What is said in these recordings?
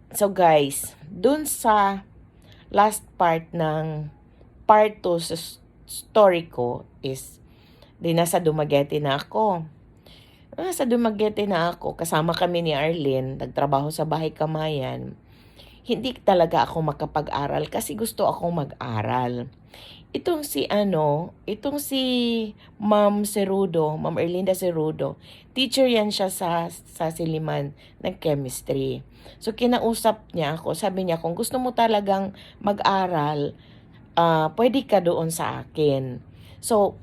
So guys, dun sa last part 2 sa story ko is nasa Dumaguete na ako. Nasa Dumaguete na ako, kasama kami ni Arlene, nagtrabaho sa Bahay Kamayan. Hindi talaga ako makapag-aral kasi gusto akong mag-aral. Itong si Ma'am Cerudo, Ma'am Erlinda Cerudo, teacher yan siya sa Siliman ng chemistry. So kinausap niya ako, sabi niya kung gusto mo talagang mag-aral, pwede ka doon sa akin. So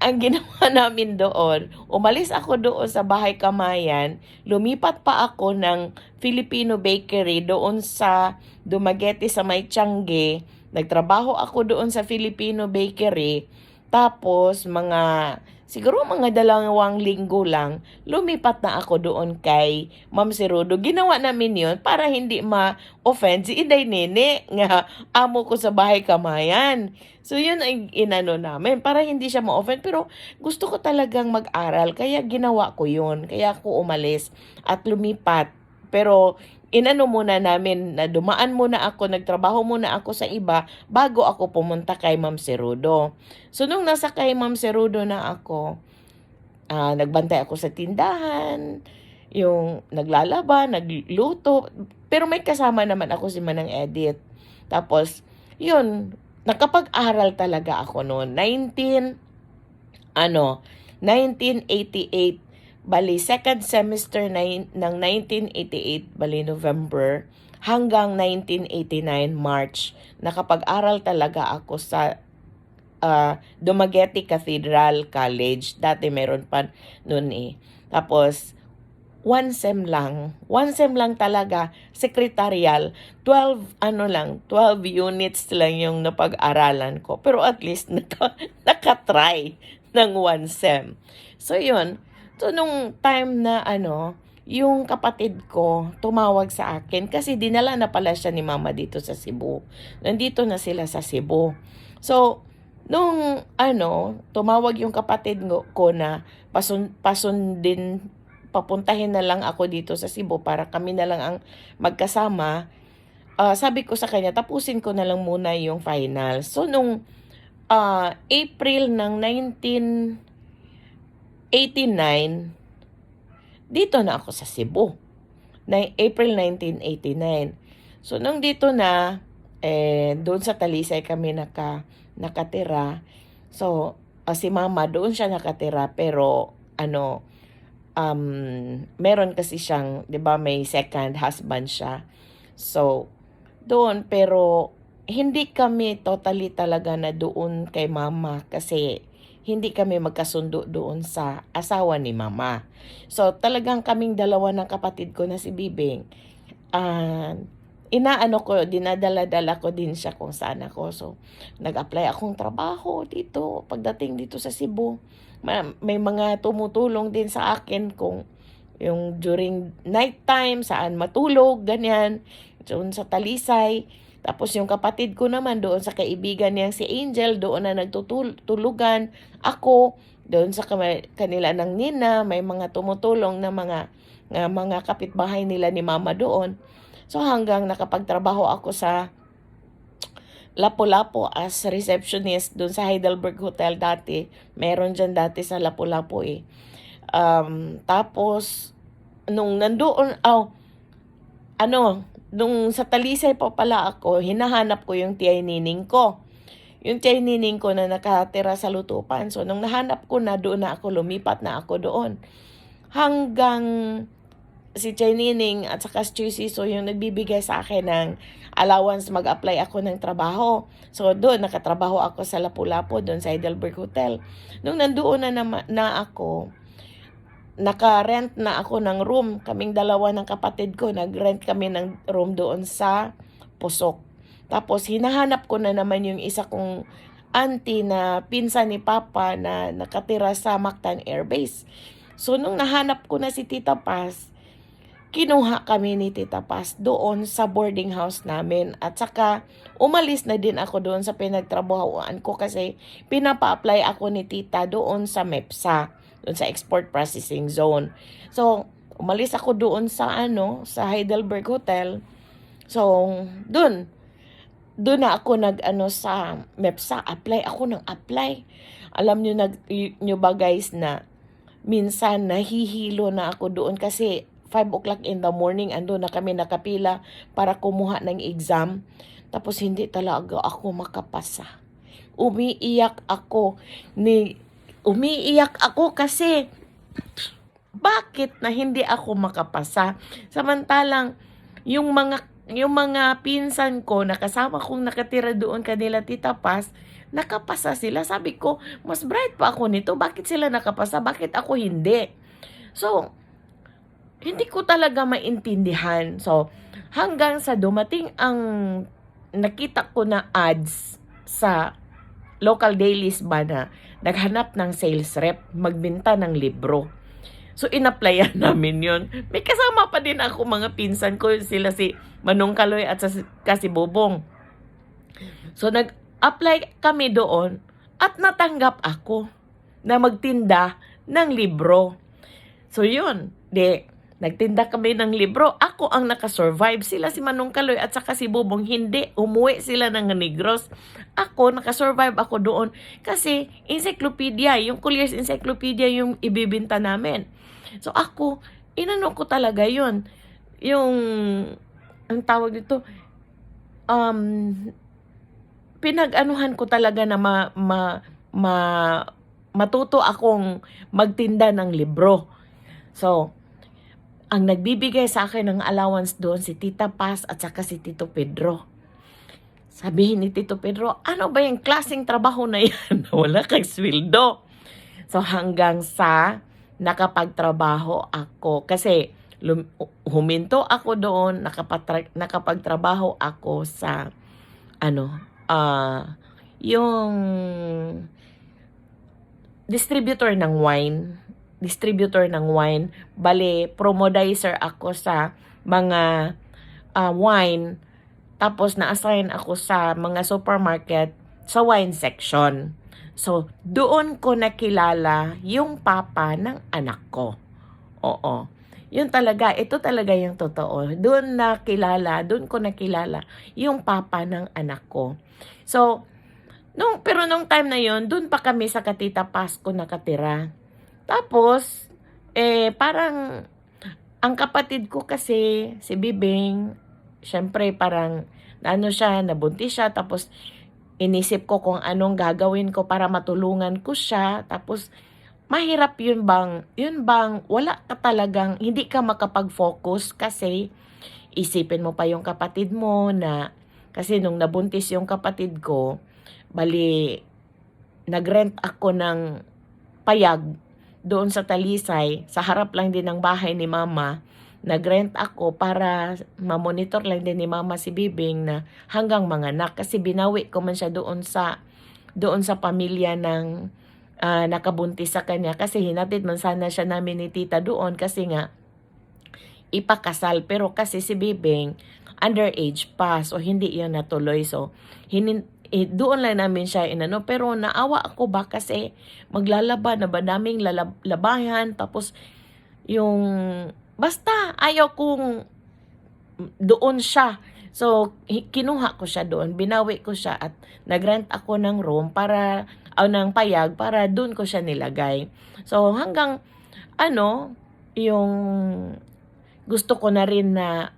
ang ginawa namin doon, umalis ako doon sa Bahay Kamayan, lumipat pa ako ng Filipino Bakery doon sa Dumaguete sa May Tiangge. Nagtrabaho ako doon sa Filipino Bakery. Tapos siguro mga 2 linggo lang, lumipat na ako doon kay Ma'am Cerudo. Ginawa namin yon para hindi ma-offend si Inday Nene nga amo ko sa Bahay Kamayan. So yun ang inano namin para hindi siya ma-offend. Pero gusto ko talagang mag-aral kaya ginawa ko yun. Kaya ako umalis at lumipat. Pero inano muna namin na dumaan muna ako, nagtrabaho muna ako sa iba bago ako pumunta kay Ma'am Cerudo. So nung nasa kay Ma'am Cerudo na ako, nagbantay ako sa tindahan, yung naglalaba, nagluto, pero may kasama naman ako si Manang Edith. Tapos, yun, nakapag-aral talaga ako noon. 1988, bali second semester ng 1988, bali November, hanggang 1989 March, nakapag-aral talaga ako sa Dumaguete Cathedral College. Dati meron pa noon eh. Tapos, one sem lang talaga, secretarial, 12 units lang yung napag-aralan ko. Pero at least nakatry ng one sem. So yun, so nung time na yung kapatid ko tumawag sa akin kasi dinala na pala siya ni mama dito sa Cebu. Nandito na sila sa Cebu. So, nung tumawag yung kapatid ko na pasundin, papuntahin na lang ako dito sa Cebu para kami na lang ang magkasama, sabi ko sa kanya, tapusin ko na lang muna yung final. So, nung April ng 1989, dito na ako sa Cebu. April 1989. So, nung dito na, doon sa Talisay kami nakatira. So, si mama doon siya nakatira pero meron kasi siyang, 'di ba, may second husband siya. So, doon pero hindi kami totally talaga na doon kay mama kasi hindi kami magkasundo doon sa asawa ni mama. So, talagang kaming dalawa ng kapatid ko na si Bibing, dinadala-dala ko din siya kung saan ako. So, nag-apply akong trabaho dito. Pagdating dito sa Cebu, may mga tumutulong din sa akin kung yung during night time, saan matulog, ganyan. Doon sa Talisay. Tapos yung kapatid ko naman doon sa kaibigan niyang si Angel, doon na nagtutulugan. Ako, doon sa kanila ng nina, may mga tumutulong na mga kapitbahay nila ni mama doon. So hanggang nakapagtrabaho ako sa Lapu-Lapu as receptionist doon sa Heidelberg Hotel dati. Meron dyan dati sa Lapu-Lapu eh. Tapos, nung nandoon, nung sa Talisay pa pala ako, hinahanap ko yung tiyay nining ko. Yung tiyay nining ko na nakatira sa Lutupan. So, nung nahanap ko na, doon na ako, lumipat na ako doon. Hanggang si Tiyay Nining at saka si Choy Siso yung nagbibigay sa akin ng allowance mag-apply ako ng trabaho. So, doon, nakatrabaho ako sa Lapu-Lapu, doon sa Heidelberg Hotel. Nung nandoon na ako, naka-rent na ako ng room. Kaming dalawa ng kapatid ko, nag-rent kami ng room doon sa Pusok. Tapos, hinahanap ko na naman yung isa kong auntie na pinsan ni Papa na nakatira sa Mactan Air Base. So, nung nahanap ko na si Tita Paz, kinuha kami ni Tita Paz doon sa boarding house namin. At saka, umalis na din ako doon sa pinagtrabahoan ko kasi pinapa-apply ako ni Tita doon sa MEPSA, doon sa Export Processing Zone. So, umalis ako doon sa Heidelberg Hotel. So, dun na ako nag-ano sa MEPSA, apply ako ng apply. Alam nyo ba guys na minsan nahihilo na ako doon kasi 5 o'clock in the morning ando na kami nakapila para kumuha ng exam. Tapos hindi talaga ako makapasa. Umiiyak ako kasi bakit na hindi ako makapasa? Samantalang yung mga pinsan ko na kasama kong nakatira doon kanila Tita Paz, nakapasa sila. Sabi ko, mas bright pa ako nito. Bakit sila nakapasa? Bakit ako hindi? So, hindi ko talaga maintindihan. So, hanggang sa dumating ang nakita ko na ads sa local dailies ba na naghanap ng sales rep, magbenta ng libro. So, in-applyan namin yun. May kasama pa din ako, mga pinsan ko, sila si Manong Kaloy at si Bobong. So, nag-apply kami doon at natanggap ako na magtinda ng libro. So, yun. Nagtinda kami ng libro. Ako ang nakasurvive. Sila si Manong Kaloy at saka si Bobong hindi. Umuwi sila ng Negros. Ako, nakasurvive ako doon. Kasi, encyclopedia, yung Collier's Encyclopedia yung ibibinta namin. So, ako, inano ko talaga yun. Yung, ang tawag dito, pinag-anuhan ko talaga na matuto akong magtinda ng libro. So, ang nagbibigay sa akin ng allowance doon si Tita Paz at saka si Tito Pedro. Sabihin ni Tito Pedro, ano ba yung klaseng trabaho na yan? Wala kang sweldo. So hanggang sa nakapagtrabaho ako. Kasi huminto ako doon, nakapagtrabaho ako sa yung distributor ng wine. Bale, promodizer ako sa mga wine. Tapos na-assign ako sa mga supermarket sa wine section. So, doon ko nakilala yung papa ng anak ko. Oo. Ito talaga yung totoo. Doon ko nakilala yung papa ng anak ko. So, pero nung time na yon, doon pa kami sa Tita Paz ko nakatira. Tapos, parang, ang kapatid ko kasi, si Bibing, syempre parang, nabuntis siya, tapos, inisip ko kung anong gagawin ko para matulungan ko siya, tapos, mahirap yun bang, wala ka talagang, hindi ka makapag-focus kasi, isipin mo pa yung kapatid mo na, kasi nung nabuntis yung kapatid ko, bali, nagrent ako ng payag, doon sa Talisay, sa harap lang din ng bahay ni Mama, nagrent ako para mamonitor lang din ni Mama si Bibing na hanggang manganak. Kasi binawi ko man siya doon sa pamilya ng nakabuntis sa kanya. Kasi hinatid man sana siya namin ni Tita doon kasi nga ipakasal. Pero kasi si Bibing underage pa, so hindi yan natuloy. So, doon lang namin siya pero naawa ako ba kasi maglalaba na ba daming labahan, tapos yung basta ayaw kong doon siya. So kinuha ko siya doon, binawi ko siya at nagrent ako ng room para ng payag para doon ko siya nilagay. So hanggang yung gusto ko na rin na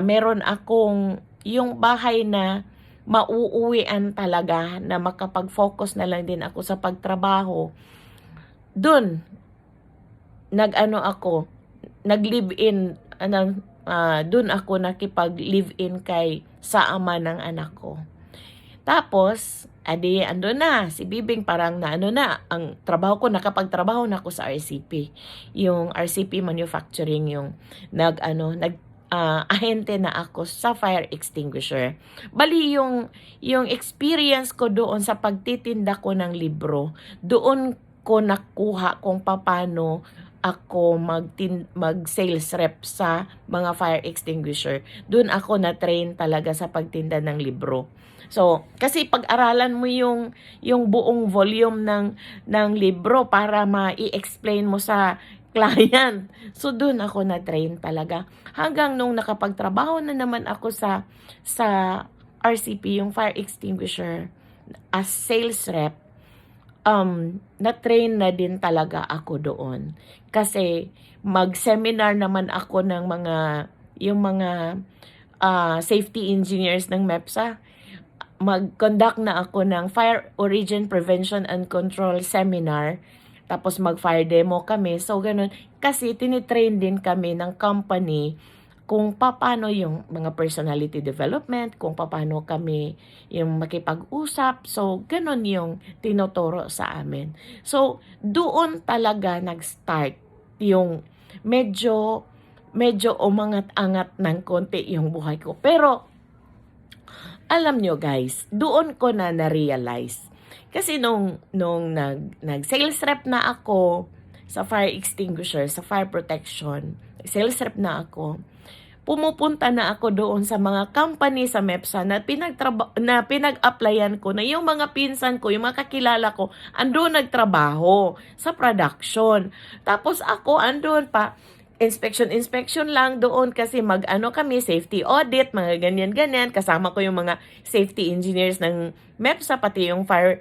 meron akong yung bahay na mauuwian talaga, na makapag-focus na lang din ako sa pagtrabaho. Doon, nag-live-in, doon ako nakipag-live-in sa ama ng anak ko. Tapos, ando na, si Bibing parang ang trabaho ko, nakapagtrabaho na ako sa RCP. Yung RCP Manufacturing, yung ahente na ako sa fire extinguisher. Bali yung experience ko doon sa pagtitinda ko ng libro, doon ko nakuha kung paano ako mag-sales rep sa mga fire extinguisher. Doon ako na-train talaga sa pagtinda ng libro. So, kasi pag-aralan mo yung buong volume ng libro para ma-i-explain mo sa client. So doon ako na-train talaga. Hanggang nung nakapagtrabaho na naman ako sa RCP, yung fire extinguisher, as sales rep, na-train na din talaga ako doon. Kasi mag-seminar naman ako ng yung mga safety engineers ng MEPSA. Mag-conduct na ako ng Fire Origin Prevention and Control Seminar. Tapos mag-fire demo kami. So, ganun. Kasi tinitrain din kami ng company kung paano yung mga personality development, kung paano kami yung makipag-usap. So, ganun yung tinuturo sa amin. So, doon talaga nag-start yung medyo umangat-angat ng konti yung buhay ko. Pero, alam nyo guys, doon ko na na-realize. Kasi nung nag-sales rep na ako sa fire extinguisher, sa fire protection, sales rep na ako, pumupunta na ako doon sa mga company sa MEPSA na pinag-applyan ko na yung mga pinsan ko, yung mga kakilala ko, andun nagtrabaho sa production. Tapos ako andun pa, inspection lang doon kasi kami, safety audit, mga ganyan-ganyan. Kasama ko yung mga safety engineers ng MEPSA, pati yung fire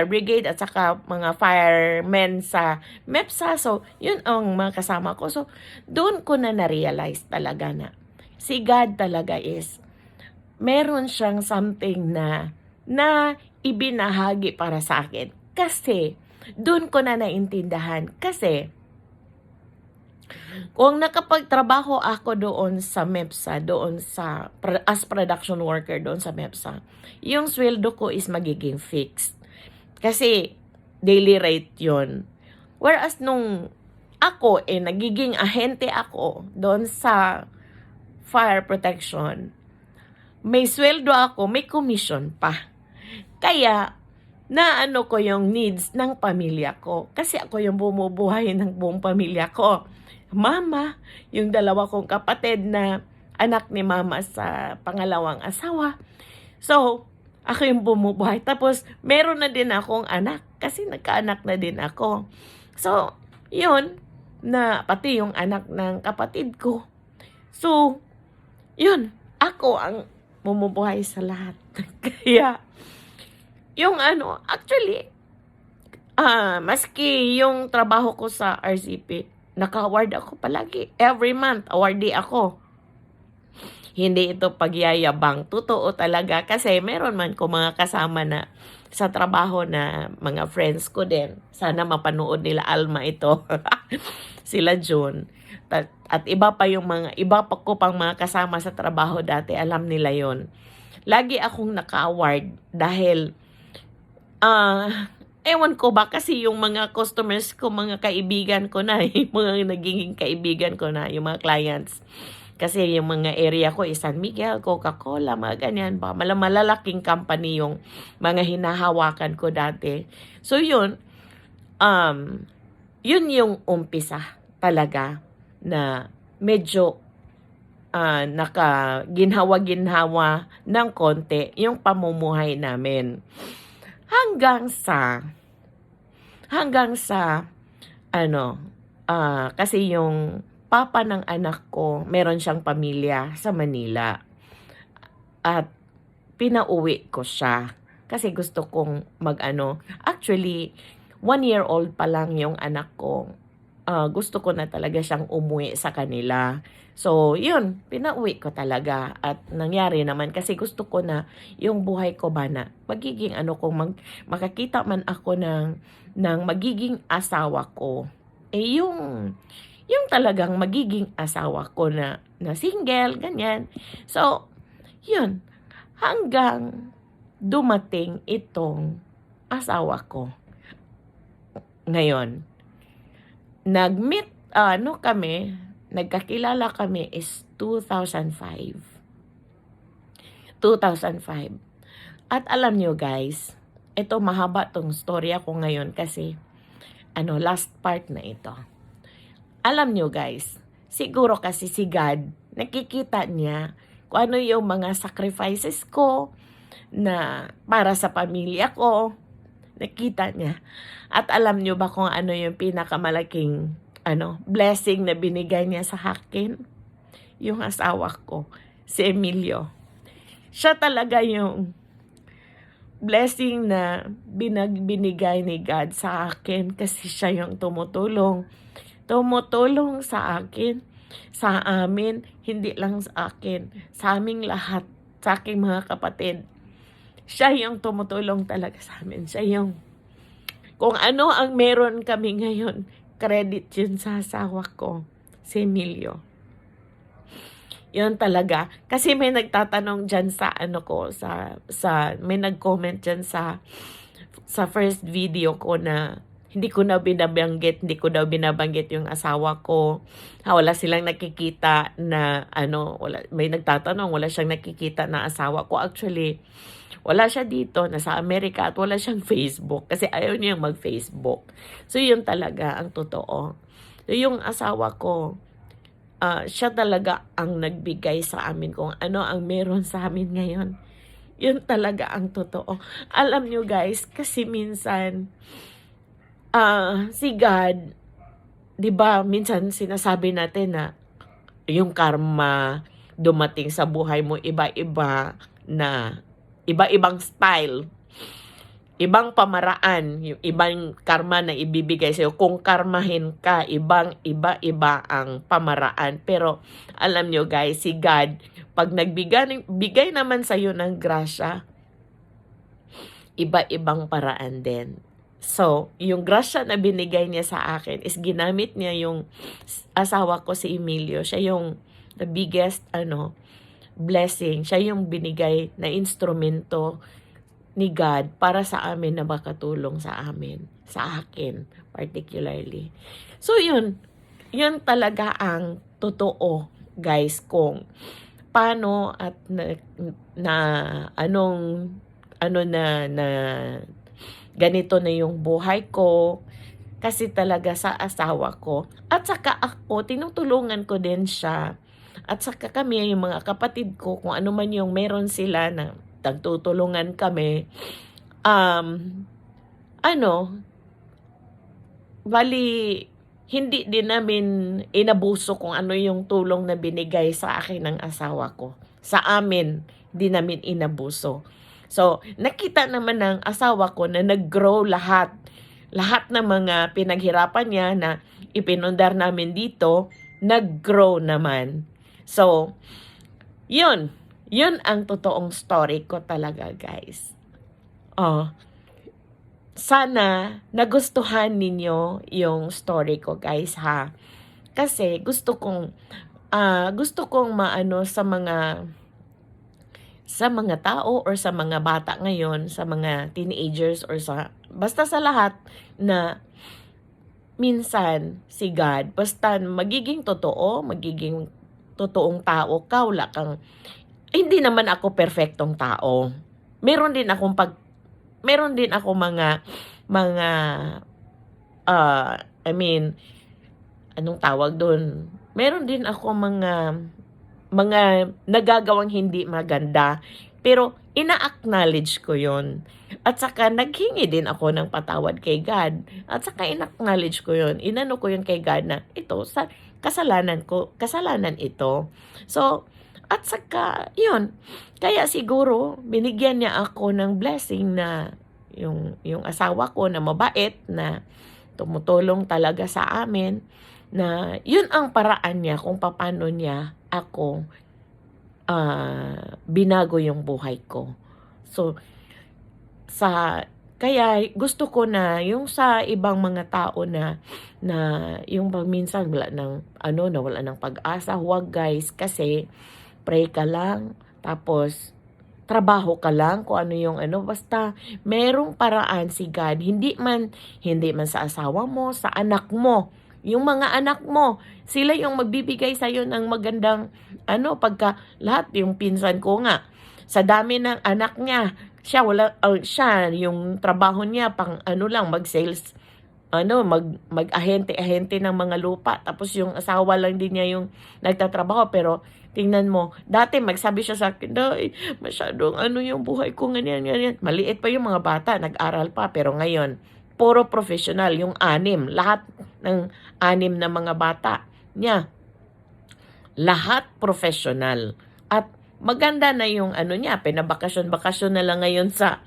brigade at saka mga firemen sa MEPSA. So, yun ang mga kasama ko. So, doon ko na na-realize talaga na si God talaga is meron siyang something na ibinahagi para sa akin. Kasi, doon ko na naintindahan. Kasi, kung nakapagtrabaho ako doon sa MEPSA, as production worker doon sa MEPSA, yung sweldo ko is magiging fixed. Kasi daily rate yon. Whereas nung ako, nagiging ahente ako doon sa fire protection, may sweldo ako, may commission pa. Kaya, naano ko yung needs ng pamilya ko. Kasi ako yung bumubuhay ng buong pamilya ko. Mama, yung dalawa kong kapatid na anak ni mama sa pangalawang asawa. So, ako yung bumubuhay. Tapos, meron na din akong anak kasi nagkaanak na din ako. So, yun, na pati yung anak ng kapatid ko. So, yun, ako ang bumubuhay sa lahat. Kaya, yung actually, maski yung trabaho ko sa RCP, naka-award ako palagi. Every month, awardee ako. Hindi ito pagyayabang. Totoo talaga. Kasi meron man ko mga kasama na sa trabaho na mga friends ko din. Sana mapanood nila Alma ito. Sila June. At iba pa ko pang mga kasama sa trabaho dati. Alam nila yon. Lagi akong naka-award dahil ewan ko ba kasi yung mga customers ko, mga kaibigan ko na, yung mga naging kaibigan ko na, yung mga clients. Kasi yung mga area ko is San Miguel, Coca-Cola, mga ganyan ba. Malalaking company yung mga hinahawakan ko dati. So yun, yun yung umpisa talaga na medyo nakaginhawa-ginhawa ng konti yung pamumuhay namin. Hanggang sa kasi yung papa ng anak ko, meron siyang pamilya sa Manila. At pinauwi ko siya kasi gusto kong actually 1-year-old pa lang yung anak ko. Gusto ko na talaga siyang umuwi sa kanila. So, yun, pinauwi ko talaga at nangyari naman kasi gusto ko na yung buhay ko ba na magiging kung makakita man ako ng magiging asawa ko. Yung talagang magiging asawa ko na single, ganyan. So, yun, hanggang dumating itong asawa ko. Ngayon, nagkakilala kami is 2005. At alam nyo guys, ito mahaba tong storya ko ngayon kasi last part na ito. Alam nyo guys, siguro kasi si God, nakikita niya kung ano yung mga sacrifices ko na para sa pamilya ko, nakita niya. At alam niyo ba kung ano yung pinakamalaking blessing na binigay niya sa akin? Yung asawa ko, si Emilio. Siya talaga yung blessing na binigay ni God sa akin kasi siya yung tumutulong sa akin, sa amin, hindi lang sa akin, sa aming lahat, sa aking mga kapatid. Siya yung tumutulong talaga sa amin. Siya yung, kung ano ang meron kami ngayon, credit yun sa asawa ko, si Emilio. Yun talaga. Kasi may nagtatanong dyan sa may nag-comment dyan sa first video ko na hindi ko daw binabanggit yung asawa ko. Wala silang nakikita na may nagtatanong, wala siyang nakikita na asawa ko. Actually, wala siya dito, nasa Amerika, at wala siyang Facebook kasi ayaw niyang mag-Facebook. So, yun talaga ang totoo. So, yung asawa ko, siya talaga ang nagbigay sa amin kung ano ang meron sa amin ngayon. Yun talaga ang totoo. Alam nyo guys, kasi minsan, si God, di ba minsan sinasabi natin na yung karma dumating sa buhay mo, iba-ibang style, ibang pamaraan, yung ibang karma na ibibigay sa'yo. Kung karmahin ka, iba ang pamaraan. Pero alam nyo guys, si God, pag bigay naman sa'yo ng grasya, iba-ibang paraan din. So, yung grasya na binigay niya sa akin is ginamit niya yung asawa ko si Emilio. Siya yung the biggest blessing. Siya yung binigay na instrumento ni God para sa amin na makatulong sa amin, sa akin particularly. So yun talaga ang totoo guys, kung paano at ganito na yung buhay ko kasi talaga sa asawa ko. At saka ako, tinutulungan ko din siya. At saka kami, yung mga kapatid ko, kung ano man yung meron sila na nagtutulungan kami. Bali, hindi din namin inabuso kung ano yung tulong na binigay sa akin ng asawa ko. Sa amin, di namin inabuso. So, nakita naman ng asawa ko na nag-grow lahat. Lahat ng mga pinaghirapan niya na ipinundar namin dito, nag-grow naman. So, yun ang totoong story ko talaga, guys. Sana nagustuhan ninyo yung story ko, guys, ha. Kasi gusto kong maano sa mga tao or sa mga bata ngayon, sa mga teenagers or basta sa lahat na minsan si God, basta magiging totoong tao ka, hindi naman ako perfectong tao. Meron din ako anong tawag doon? Meron din ako mga nagagawang hindi maganda, pero ina-acknowledge ko yon. At saka naghingi din ako ng patawad kay God. At saka ina-acknowledge ko yon. Inano ko yon kay God na ito, kasalanan ito. So, at saka yun. Kaya siguro binigyan niya ako ng blessing na yung asawa ko na mabait, na tumutulong talaga sa amin, na yun ang paraan niya kung paano niya ako binago yung buhay ko. So, kaya gusto ko na yung sa ibang mga tao na yung minsan nawala ng pag-asa, huwag guys, kasi pray ka lang, tapos trabaho ka lang kung ano yung basta merong paraan si God, hindi man sa asawa mo, sa anak mo. Yung mga anak mo, sila yung magbibigay sa'yo ng magandang pagka lahat. Yung pinsan ko nga, sa dami ng anak niya, siya yung trabaho niya pang lang, mag-sales mag-ahente-ahente ng mga lupa. Tapos yung asawa lang din niya yung nagtatrabaho. Pero tingnan mo, dati magsabi siya sa akin, "Day, masyadong yung buhay ko, ganyan, ganyan." Maliit pa yung mga bata, nag-aral pa. Pero ngayon, puro professional, yung 6, lahat ng 6 na mga bata niya, lahat professional. At maganda na yung niya, pinabakasyon-bakasyon na lang ngayon sa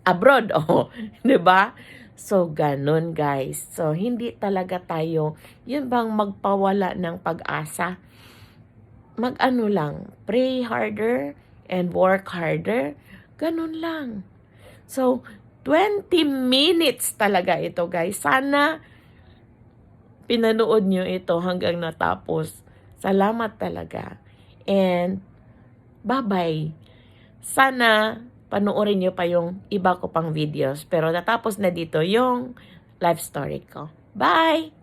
abroad, oh, 'di ba? So ganun, guys. So hindi talaga tayo, yun bang magpawala ng pag-asa. Lang, pray harder and work harder. Ganun lang. So 20 minutes talaga ito, guys. Sana pinanood nyo ito hanggang natapos. Salamat talaga. And bye-bye. Sana panoorin nyo pa yung iba ko pang videos. Pero natapos na dito yung life story ko. Bye!